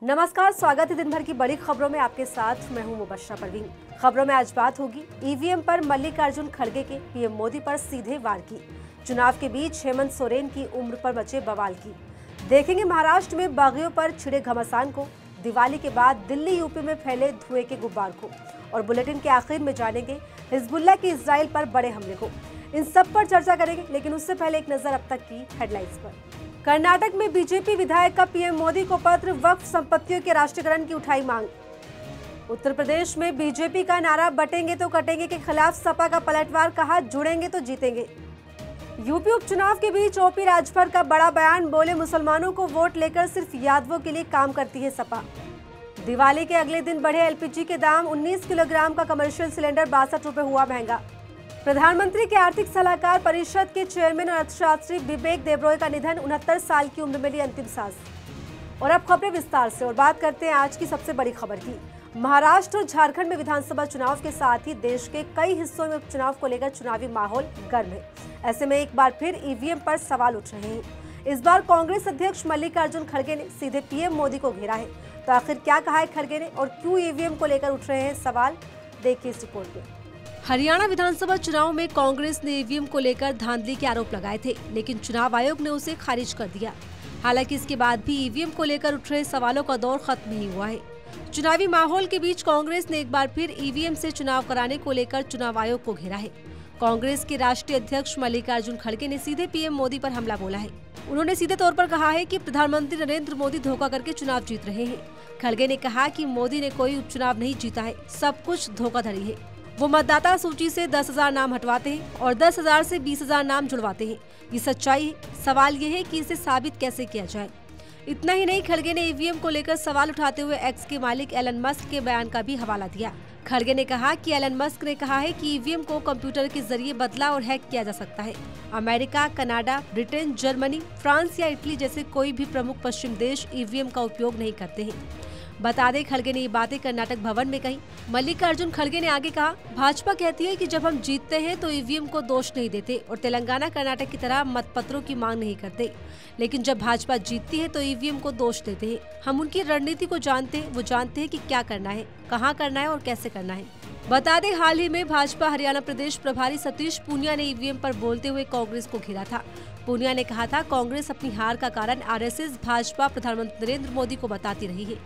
नमस्कार, स्वागत है दिन भर की बड़ी खबरों में। आपके साथ मैं हूं मुबश्शरा परवीन। खबरों में आज बात होगी ईवीएम पर मल्लिकार्जुन खड़गे के पीएम मोदी पर सीधे वार की, चुनाव के बीच हेमंत सोरेन की उम्र पर मचे बवाल की, देखेंगे महाराष्ट्र में बागियों पर छिड़े घमासान को, दिवाली के बाद दिल्ली यूपी में फैले धुएं के गुब्बार को, और बुलेटिन के आखिर में जानेंगे हिजबुल्लाह के इजराइल पर बड़े हमले को। इन सब पर चर्चा करेंगे, लेकिन उससे पहले एक नजर अब तक की हेडलाइंस पर। कर्नाटक में बीजेपी विधायक का पीएम मोदी को पत्र, वक्फ संपत्तियों के राष्ट्रीयकरण की उठाई मांग। उत्तर प्रदेश में बीजेपी का नारा बटेंगे तो कटेंगे के खिलाफ सपा का पलटवार, कहा जुड़ेंगे तो जीतेंगे। यूपी उपचुनाव के बीच ओपी राजभर का बड़ा बयान, बोले मुसलमानों को वोट लेकर सिर्फ यादवों के लिए काम करती है सपा। दिवाली के अगले दिन बढ़े एलपीजी के दाम, 19 किलोग्राम का कमर्शियल सिलेंडर 62 रुपए हुआ महंगा। प्रधानमंत्री के आर्थिक सलाहकार परिषद के चेयरमैन और अर्थशास्त्री विवेक देबरॉय का निधन, 69 साल की उम्र में ली अंतिम सांस। और अब खबरें विस्तार से, और बात करते हैं आज की सबसे बड़ी खबर की। महाराष्ट्र और झारखंड में विधानसभा चुनाव के साथ ही देश के कई हिस्सों में उपचुनाव को लेकर चुनावी माहौल गर्म है। ऐसे में एक बार फिर ईवीएम पर सवाल उठ रहे हैं। इस बार कांग्रेस अध्यक्ष मल्लिकार्जुन खड़गे ने सीधे पीएम मोदी को घेरा है। तो आखिर क्या कहा है खड़गे ने, और क्यों ईवीएम को लेकर उठ रहे हैं सवाल, देखिए इस रिपोर्ट में। हरियाणा विधानसभा चुनाव में कांग्रेस ने ईवीएम को लेकर धांधली के आरोप लगाए थे, लेकिन चुनाव आयोग ने उसे खारिज कर दिया। हालांकि इसके बाद भी ईवीएम को लेकर उठ रहे सवालों का दौर खत्म नहीं हुआ है। चुनावी माहौल के बीच कांग्रेस ने एक बार फिर ईवीएम से चुनाव कराने को लेकर चुनाव आयोग को घेरा है। कांग्रेस के राष्ट्रीय अध्यक्ष मल्लिकार्जुन खड़गे ने सीधे पीएम मोदी पर हमला बोला है। उन्होंने सीधे तौर पर कहा है कि प्रधानमंत्री नरेंद्र मोदी धोखा करके चुनाव जीत रहे हैं। खड़गे ने कहा कि मोदी ने कोई उपचुनाव नहीं जीता है, सब कुछ धोखाधड़ी है। वो मतदाता सूची से 10,000 नाम हटवाते हैं और 10,000 से 20,000 नाम जुड़वाते हैं। ये सच्चाई है। सवाल ये है कि इसे साबित कैसे किया जाए। इतना ही नहीं, खड़गे ने ईवीएम को लेकर सवाल उठाते हुए एक्स के मालिक एलन मस्क के बयान का भी हवाला दिया। खड़गे ने कहा कि एलन मस्क ने कहा है कि ईवीएम को कंप्यूटर के जरिए बदला और हैक किया जा सकता है। America, Canada, Britain, Germany, France या इटली जैसे कोई भी प्रमुख पश्चिम देश ईवीएम का उपयोग नहीं करते हैं। बता दें, खड़गे ने ये बातें कर्नाटक भवन में कही। मल्लिकार्जुन खड़गे ने आगे कहा, भाजपा कहती है कि जब हम जीतते हैं तो ईवीएम को दोष नहीं देते और तेलंगाना, कर्नाटक की तरह मतपत्रों की मांग नहीं करते, लेकिन जब भाजपा जीतती है तो ईवीएम को दोष देते हैं। हम उनकी रणनीति को जानते हैं, वो जानते हैं कि क्या करना है, कहाँ करना है और कैसे करना है। बता दें, हाल ही में भाजपा हरियाणा प्रदेश प्रभारी सतीश पूनिया ने ईवीएम पर बोलते हुए कांग्रेस को घेरा था। पूनिया ने कहा था, कांग्रेस अपनी हार का कारण आरएसएस, भाजपा, प्रधानमंत्री नरेंद्र मोदी को बताती रही है।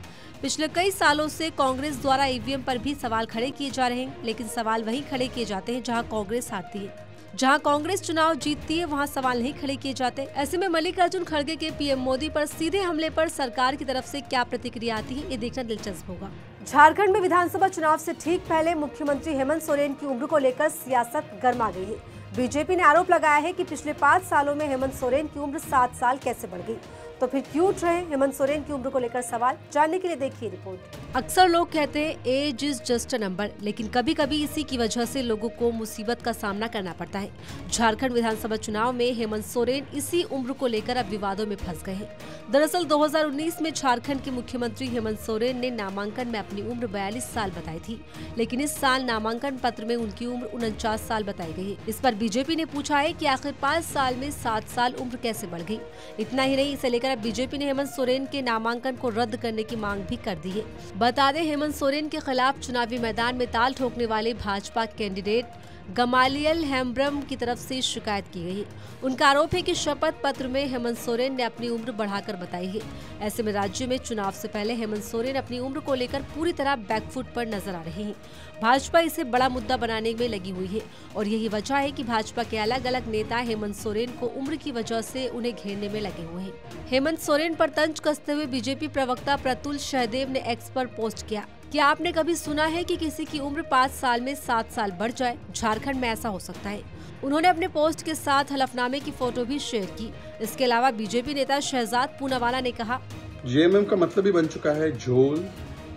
पिछले कई सालों से कांग्रेस द्वारा ईवीएम पर भी सवाल खड़े किए जा रहे हैं, लेकिन सवाल वहीं खड़े किए जाते हैं जहां कांग्रेस हारती है। जहां कांग्रेस चुनाव जीतती है वहां सवाल नहीं खड़े किए जाते। ऐसे में मल्लिकार्जुन खड़गे के पीएम मोदी पर सीधे हमले पर सरकार की तरफ से क्या प्रतिक्रिया आती है, ये देखना दिलचस्प होगा। झारखंड में विधानसभा चुनाव से ठीक पहले मुख्यमंत्री हेमंत सोरेन की उम्र को लेकर सियासत गर्मा गई है। बीजेपी ने आरोप लगाया है कि पिछले 5 सालों में हेमंत सोरेन की उम्र 7 साल कैसे बढ़ गई। तो फिर क्यों उठ रहे हैं हेमंत सोरेन की उम्र को लेकर सवाल, जानने के लिए देखिए रिपोर्ट। अक्सर लोग कहते हैं age is just a number, लेकिन कभी कभी इसी की वजह से लोगों को मुसीबत का सामना करना पड़ता है। झारखंड विधानसभा चुनाव में हेमंत सोरेन इसी उम्र को लेकर अब विवादों में फंस गए हैं। दरअसल 2019 में झारखंड के मुख्यमंत्री हेमंत सोरेन ने नामांकन में अपनी उम्र 42 साल बताई थी, लेकिन इस साल नामांकन पत्र में उनकी उम्र 49 साल बताई गई है। इस पर बीजेपी ने पूछा है कि आखिर 5 साल में 7 साल उम्र कैसे बढ़ गई। इतना ही नहीं, इसे लेकर अब बीजेपी ने हेमंत सोरेन के नामांकन को रद्द करने की मांग भी कर दी है। बता दें, हेमंत सोरेन के खिलाफ चुनावी मैदान में ताल ठोकने वाले भाजपा कैंडिडेट गमालियल हेम्ब्रम की तरफ से शिकायत की गई है। उनका आरोप है कि शपथ पत्र में हेमंत सोरेन ने अपनी उम्र बढ़ाकर बताई है। ऐसे में राज्य में चुनाव से पहले हेमंत सोरेन अपनी उम्र को लेकर पूरी तरह बैकफुट पर नजर आ रहे हैं। भाजपा इसे बड़ा मुद्दा बनाने में लगी हुई है और यही वजह है कि भाजपा के अलग अलग नेता हेमंत सोरेन को उम्र की वजह से उन्हें घेरने में लगे हुए हैं। हेमंत सोरेन पर तंज कसते हुए बीजेपी प्रवक्ता प्रतुल सहदेव ने एक्स पर पोस्ट किया, क्या आपने कभी सुना है कि किसी की उम्र 5 साल में 7 साल बढ़ जाए? झारखंड में ऐसा हो सकता है। उन्होंने अपने पोस्ट के साथ हलफनामे की फोटो भी शेयर की। इसके अलावा बीजेपी नेता शहजाद पूनावाला ने कहा, जेएमएम का मतलब ही बन चुका है झोल,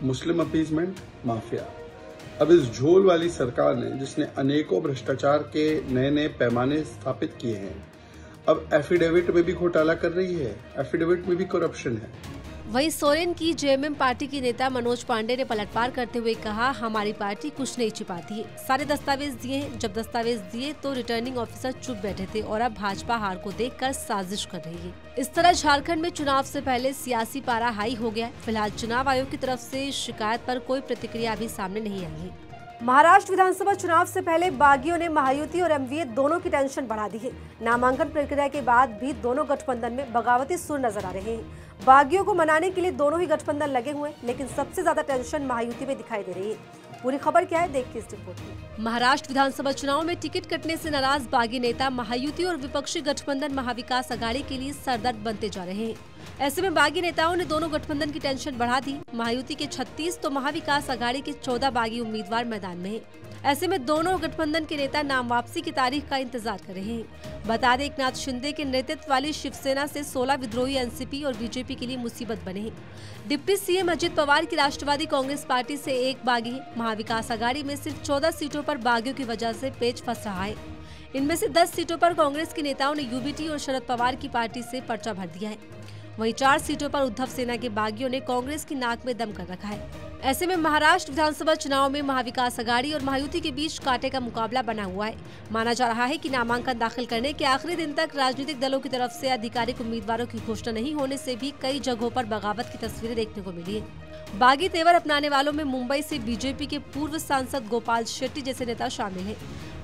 मुस्लिम अपीजमेंट, माफिया। अब इस झोल वाली सरकार ने, जिसने अनेकों भ्रष्टाचार के नए नए पैमाने स्थापित किए हैं, अब एफिडेविट में भी घोटाला कर रही है, एफिडेविट में भी करप्शन है। वहीं सोरेन की जेएमएम पार्टी के नेता मनोज पांडे ने पलटवार करते हुए कहा, हमारी पार्टी कुछ नहीं छिपाती है, सारे दस्तावेज दिए हैं। जब दस्तावेज दिए तो रिटर्निंग ऑफिसर चुप बैठे थे और अब भाजपा हार को देखकर साजिश कर रही है। इस तरह झारखंड में चुनाव से पहले सियासी पारा हाई हो गया। फिलहाल चुनाव आयोग की तरफ से शिकायत पर कोई प्रतिक्रिया अभी सामने नहीं आई है। महाराष्ट्र विधानसभा चुनाव से पहले बागियों ने महायुति और एमवीए दोनों की टेंशन बढ़ा दी है। नामांकन प्रक्रिया के बाद भी दोनों गठबंधन में बगावती सुर नजर आ रहे हैं। बागियों को मनाने के लिए दोनों ही गठबंधन लगे हुए हैं, लेकिन सबसे ज्यादा टेंशन महायुति में दिखाई दे रही है। पूरी खबर क्या है, देखिए इस रिपोर्ट में। महाराष्ट्र विधानसभा चुनाव में टिकट कटने से नाराज बागी नेता महायुति और विपक्षी गठबंधन महाविकास अघाड़ी के लिए सरदर्द बनते जा रहे हैं। ऐसे में बागी नेताओं ने दोनों गठबंधन की टेंशन बढ़ा दी। महायुति के 36 तो महाविकास अघाड़ी के 14 बागी उम्मीदवार मैदान में हैं। ऐसे में दोनों गठबंधन के नेता नाम वापसी की तारीख का इंतजार कर रहे हैं। बता दें, एकनाथ शिंदे के नेतृत्व वाली शिवसेना से 16 विद्रोही एनसीपी और बीजेपी के लिए मुसीबत बने हैं। डिप्टी सीएम अजित पवार की राष्ट्रवादी कांग्रेस पार्टी से एक बागी है। महाविकास अघाड़ी में सिर्फ 14 सीटों पर बागियों की वजह से पेच फंस रहा है। इनमें से 10 सीटों पर कांग्रेस के नेताओं ने यूबीटी और शरद पवार की पार्टी से पर्चा भर दिया है। वहीं 4 सीटों पर उद्धव सेना के बागियों ने कांग्रेस की नाक में दम कर रखा है। ऐसे में महाराष्ट्र विधानसभा चुनाव में महाविकास अघाड़ी और महायुति के बीच कांटे का मुकाबला बना हुआ है। माना जा रहा है कि नामांकन दाखिल करने के आखिरी दिन तक राजनीतिक दलों की तरफ से आधिकारिक उम्मीदवारों की घोषणा नहीं होने से भी कई जगहों पर बगावत की तस्वीरें देखने को मिली है। बागी तेवर अपनाने वालों में मुंबई से बीजेपी के पूर्व सांसद गोपाल शेट्टी जैसे नेता शामिल हैं।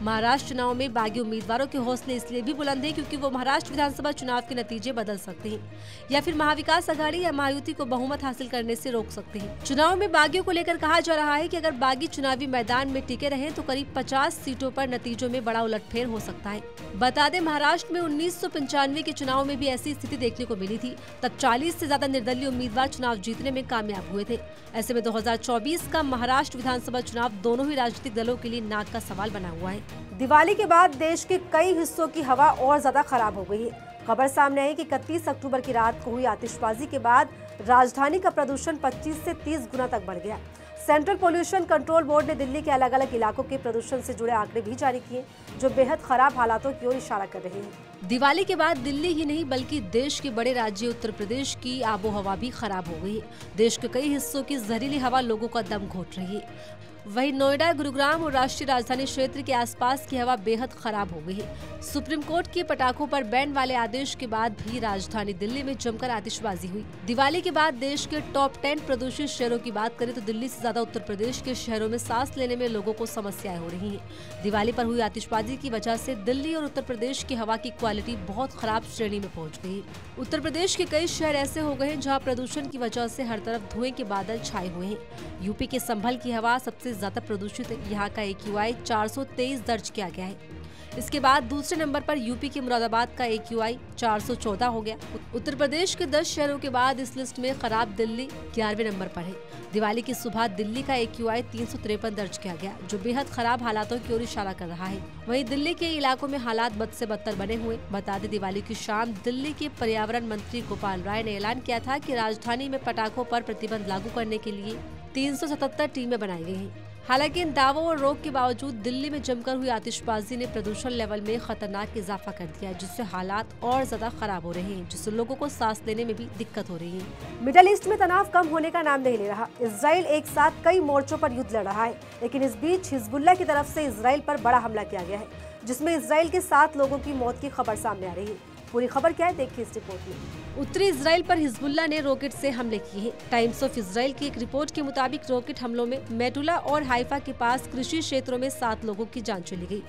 महाराष्ट्र चुनाव में बागी उम्मीदवारों के हौसले इसलिए भी बुलंद हैं क्योंकि वो महाराष्ट्र विधानसभा चुनाव के नतीजे बदल सकते हैं या फिर महाविकास अघाड़ी या महायुति को बहुमत हासिल करने से रोक सकते हैं। चुनाव में बागियों को लेकर कहा जा रहा है कि अगर बागी चुनावी मैदान में टिके रहे तो करीब 50 सीटों पर नतीजों में बड़ा उलटफेर हो सकता है। बता दें, महाराष्ट्र में 1995 के चुनाव में भी ऐसी स्थिति देखने को मिली थी। तब 40 से ज्यादा निर्दलीय उम्मीदवार चुनाव जीतने में कामयाब हुए थे। ऐसे में 2024 का महाराष्ट्र विधानसभा चुनाव दोनों ही राजनीतिक दलों के लिए नाक का सवाल बना हुआ है। दिवाली के बाद देश के कई हिस्सों की हवा और ज्यादा खराब हो गई है। खबर सामने आई कि 31 अक्टूबर की रात को हुई आतिशबाजी के बाद राजधानी का प्रदूषण 25 से 30 गुना तक बढ़ गया। सेंट्रल पोल्यूशन कंट्रोल बोर्ड ने दिल्ली के अलग अलग इलाकों के प्रदूषण से जुड़े आंकड़े भी जारी किए, जो बेहद खराब हालातों की ओर इशारा कर रहे हैं। दिवाली के बाद दिल्ली ही नहीं बल्कि देश के बड़े राज्य उत्तर प्रदेश की आबोहवा भी खराब हो गई है। देश के कई हिस्सों की जहरीली हवा लोगों का दम घोट रही है। वहीं नोएडा, गुरुग्राम और राष्ट्रीय राजधानी क्षेत्र के आसपास की हवा बेहद खराब हो गई है। सुप्रीम कोर्ट के पटाखों पर बैन वाले आदेश के बाद भी राजधानी दिल्ली में जमकर आतिशबाजी हुई। दिवाली के बाद देश के टॉप 10 प्रदूषित शहरों की बात करें तो दिल्ली से ज्यादा उत्तर प्रदेश के शहरों में सांस लेने में लोगों को समस्याएं हो रही हैं। दिवाली पर हुई आतिशबाजी की वजह से दिल्ली और उत्तर प्रदेश की हवा की क्वालिटी बहुत खराब श्रेणी में पहुंच गई। उत्तर प्रदेश के कई शहर ऐसे हो गए हैं जहाँ प्रदूषण की वजह से हर तरफ धुएं के बादल छाए हुए हैं। यूपी के संभल की हवा सबसे ज्यादा प्रदूषित है। यहाँ का AQI 423 दर्ज किया गया है। इसके बाद दूसरे नंबर पर यूपी के मुरादाबाद का AQI 414 हो गया। उत्तर प्रदेश के 10 शहरों के बाद इस लिस्ट में खराब दिल्ली 11वें नंबर पर है। दिवाली की सुबह दिल्ली का AQI 353 दर्ज किया गया, जो बेहद खराब हालातों की ओर इशारा कर रहा है। वहीं दिल्ली के इलाकों में हालात बद से बदतर बने हुए। बता दें, दिवाली की शाम दिल्ली के पर्यावरण मंत्री गोपाल राय ने ऐलान किया था कि राजधानी में पटाखों पर प्रतिबंध लागू करने के लिए 377 टीमें बनाई गई हैं। हालांकि इन दावों और रोक के बावजूद दिल्ली में जमकर हुई आतिशबाजी ने प्रदूषण लेवल में खतरनाक इजाफा कर दिया है, जिससे हालात और ज्यादा खराब हो रहे हैं, जिससे लोगों को सांस लेने में भी दिक्कत हो रही है। मिडिल ईस्ट में तनाव कम होने का नाम नहीं ले रहा। इजराइल एक साथ कई मोर्चों पर युद्ध लड़ रहा है, लेकिन इस बीच हिजबुल्लाह की तरफ से इजराइल पर बड़ा हमला किया गया है, जिसमें इजराइल के 7 लोगों की मौत की खबर सामने आ रही है। पूरी खबर क्या है, देखिए इस रिपोर्ट में। उत्तरी इजराइल पर हिजबुल्लाह ने रॉकेट से हमले किए हैं। टाइम्स ऑफ इजराइल की एक रिपोर्ट के मुताबिक रॉकेट हमलों में मेटुला और हाइफा के पास कृषि क्षेत्रों में 7 लोगों की जान चली गई।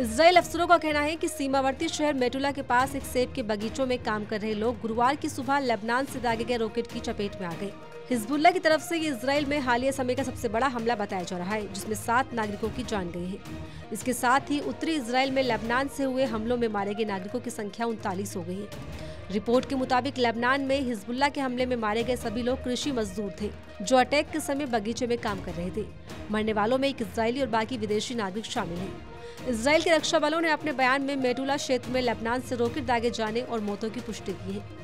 इजराइल अफसरों का कहना है कि सीमावर्ती शहर मेटुला के पास एक सेब के बगीचों में काम कर रहे लोग गुरुवार की सुबह लेबनान से दागे गए रॉकेट की चपेट में आ गए। हिजबुल्लाह की तरफ से ये इजराइल में हालिया समय का सबसे बड़ा हमला बताया जा रहा है, जिसमें 7 नागरिकों की जान गई है। इसके साथ ही उत्तरी इजराइल में लेबनान से हुए हमलों में मारे गए नागरिकों की संख्या 39 हो गई है। रिपोर्ट के मुताबिक लेबनान में हिजबुल्लाह के हमले में मारे गए सभी लोग कृषि मजदूर थे, जो अटैक के समय बगीचे में काम कर रहे थे। मरने वालों में एक इजरायली और बाकी विदेशी नागरिक शामिल हैं। इजराइल के रक्षा बलों ने अपने बयान में मेडुला क्षेत्र में लेबनान से रॉकेट दागे जाने और मौतों की पुष्टि की है।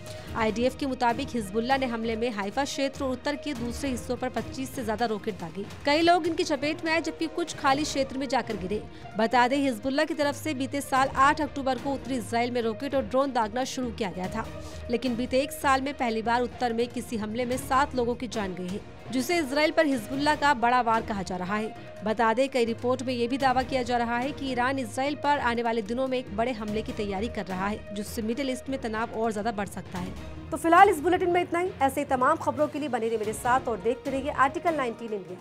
IDF के मुताबिक हिजबुल्लाह ने हमले में हाइफा क्षेत्र और उत्तर के दूसरे हिस्सों पर 25 से ज्यादा रॉकेट दागे। कई लोग इनकी चपेट में आए जबकि कुछ खाली क्षेत्र में जाकर गिरे। बता दें, हिजबुल्लाह की तरफ से बीते साल 8 अक्टूबर को उत्तरी इजराइल में रॉकेट और ड्रोन दागना शुरू किया गया था, लेकिन बीते 1 साल में पहली बार उत्तर में किसी हमले में 7 लोगों की जान गई है, जिसे इजराइल पर हिजबुल्लाह का बड़ा वार कहा जा रहा है। बता दें, कई रिपोर्ट में ये भी दावा किया जा रहा है कि ईरान इजराइल पर आने वाले दिनों में एक बड़े हमले की तैयारी कर रहा है, जिससे मिडिल ईस्ट में तनाव और ज्यादा बढ़ सकता है। तो फिलहाल इस बुलेटिन में इतना ही। ऐसे ही तमाम खबरों के लिए बने रहिए मेरे साथ और देखते रहिए आर्टिकल 19 इंडिया।